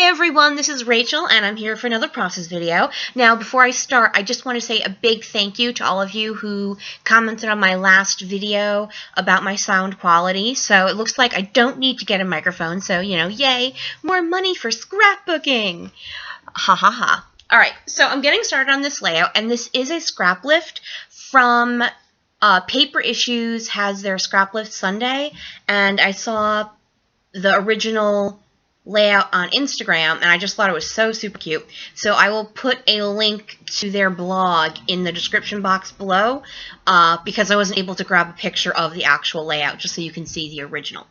everyone, this is Rachel and I'm here for another process video. Now before I start, I just want to say a big thank you to all of you who commented on my last video about my sound quality. So it looks like I don't need to get a microphone, so yay, more money for scrapbooking. Ha ha ha. Alright, so I'm getting started on this layout, and this is a scrap lift from Paper Issues has their scrap lift Sunday, and I saw the original layout on Instagram, and I just thought it was so super cute. So I will put a link to their blog in the description box below because I wasn't able to grab a picture of the actual layout, just so you can see the original.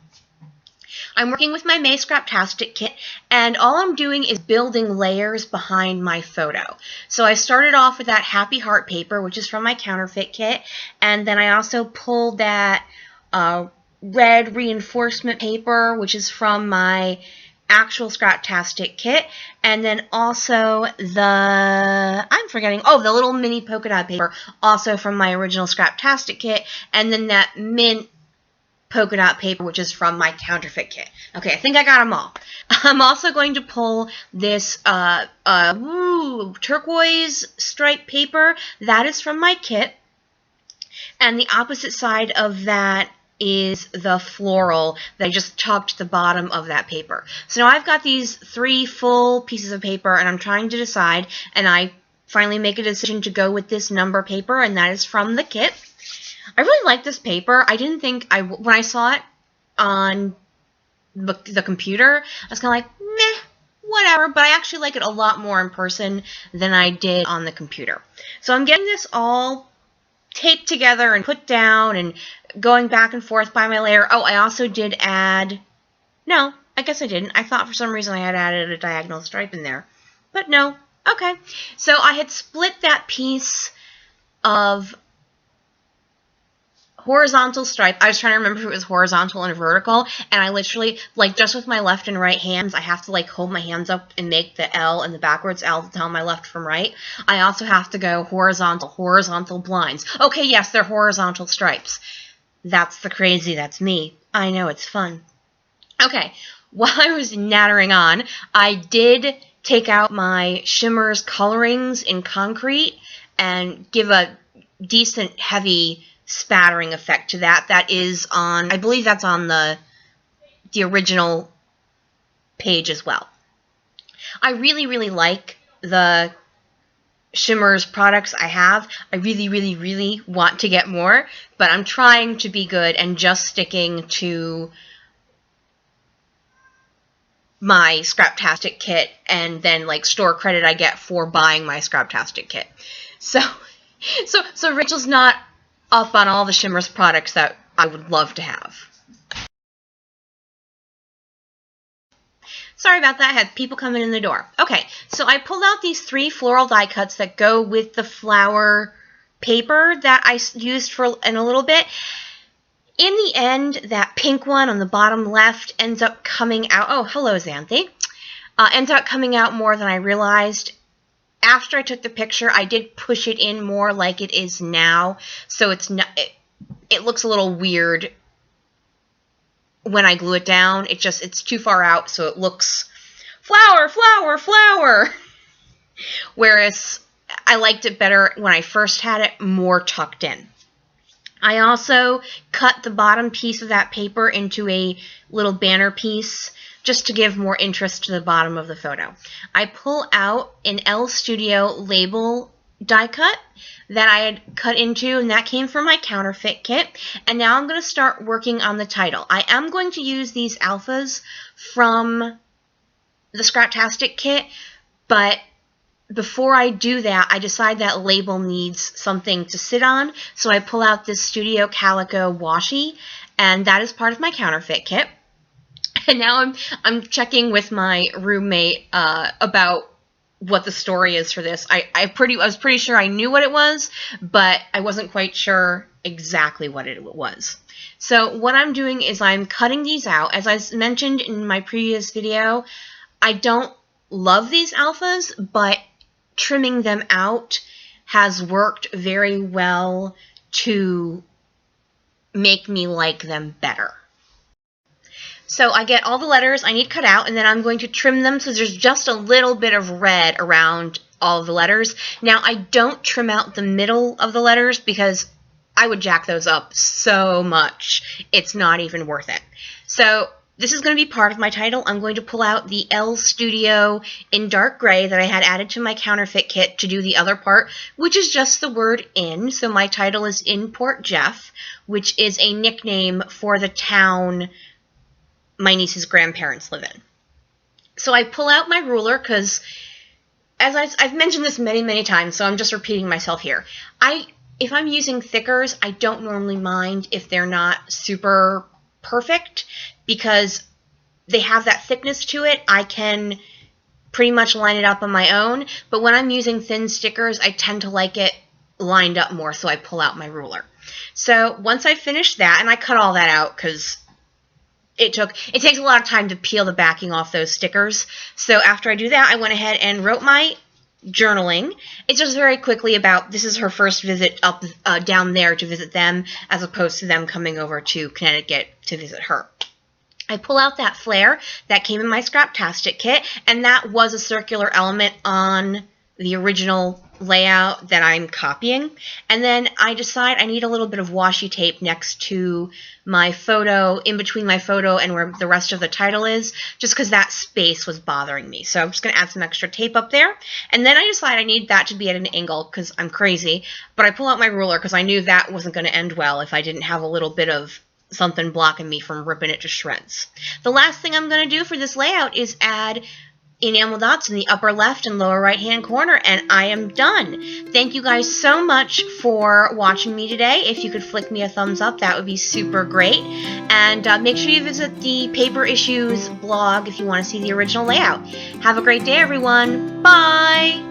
I'm working with my May Scraptastic kit, and all I'm doing is building layers behind my photo. So I started off with that Happy Heart paper, which is from my counterfeit kit, and then I also pulled that red reinforcement paper, which is from my actual Scraptastic kit, and then also the little mini polka dot paper, also from my original Scraptastic kit, and then that mint polka dot paper, which is from my counterfeit kit. Okay, I think I got them all. I'm also going to pull this turquoise stripe paper. That is from my kit, and the opposite side of that is the floral that I just tucked the bottom of that paper. So now I've got these 3 full pieces of paper, and I'm trying to decide, and I finally make a decision to go with this number paper, and that is from the kit. I really like this paper. I didn't think when I saw it on the computer, I was kind of like, meh, whatever, but I actually like it a lot more in person than I did on the computer. So I'm getting this all taped together and put down and going back and forth by my layer. Oh, I also did add, no, I guess I didn't. I thought for some reason I had added a diagonal stripe in there, but no. Okay, so I had split that piece of horizontal stripe. I was trying to remember if it was horizontal and vertical, and I literally, just with my left and right hands, I have to hold my hands up and make the L and the backwards L to tell my left from right. I also have to go horizontal blinds. Okay, yes, they're horizontal stripes. That's the crazy, that's me. I know, it's fun. Okay, while I was nattering on, I did take out my shimmers colorings in concrete and give a decent heavy spattering effect to that. That is on, I believe that's on the original page as well. I really, really like the shimmers products I have. I really, really, really want to get more, but I'm trying to be good and just sticking to my Scraptastic kit and then store credit I get for buying my Scraptastic kit. So Rachel's not up on all the shimmers products that I would love to have. Sorry about that, I had people coming in the door. Okay, so I pulled out these 3 floral die cuts that go with the flower paper that I used in a little bit. In the end, that pink one on the bottom left ends up coming out, oh, hello, Xanthi, ends up coming out more than I realized. After I took the picture, I did push it in more like it is now, so it's not, it looks a little weird when I glue it down. It's too far out, so it looks flower, flower, flower. Whereas I liked it better when I first had it more tucked in. I also cut the bottom piece of that paper into a little banner piece just to give more interest to the bottom of the photo. I pull out an L Studio label die cut that I had cut into, and that came from my counterfeit kit. And now I'm going to start working on the title. I am going to use these alphas from the Scraptastic kit, but before I do that, I decide that label needs something to sit on, so I pull out this Studio Calico washi, and that is part of my counterfeit kit. And now I'm checking with my roommate about what the story is for this. I was pretty sure I knew what it was, but I wasn't quite sure exactly what it was. So what I'm doing is I'm cutting these out. As I mentioned in my previous video, I don't love these alphas, but trimming them out has worked very well to make me like them better. So I get all the letters I need cut out, and then I'm going to trim them so there's just a little bit of red around all of the letters. Now, I don't trim out the middle of the letters because I would jack those up so much. It's not even worth it. So this is going to be part of my title. I'm going to pull out the L Studio in dark gray that I had added to my counterfeit kit to do the other part, which is just the word in. So my title is In Port Jeff, which is a nickname for the town my niece's grandparents live in. So I pull out my ruler because, as I've mentioned this many, many times, so I'm just repeating myself here. If I'm using thickers, I don't normally mind if they're not super perfect because they have that thickness to it. I can pretty much line it up on my own, but when I'm using thin stickers, I tend to like it lined up more, so I pull out my ruler. So once I finish that, and I cut all that out because it takes a lot of time to peel the backing off those stickers. So after I do that, I went ahead and wrote my journaling. It's just very quickly about this is her first visit up down there to visit them, as opposed to them coming over to Connecticut to visit her. I pull out that flare that came in my Scraptastic kit, and that was a circular element on the original layout that I'm copying. And then I decide I need a little bit of washi tape next to my photo, in between my photo and where the rest of the title is, just because that space was bothering me. So I'm just going to add some extra tape up there. And then I decide I need that to be at an angle because I'm crazy. But I pull out my ruler because I knew that wasn't going to end well if I didn't have a little bit of something blocking me from ripping it to shreds. The last thing I'm going to do for this layout is add enamel dots in the upper left and lower right hand corner, and I am done. Thank you guys so much for watching me today. If you could flick me a thumbs up, that would be super great. And make sure you visit the Paper Issues blog if you want to see the original layout. Have a great day, everyone. Bye!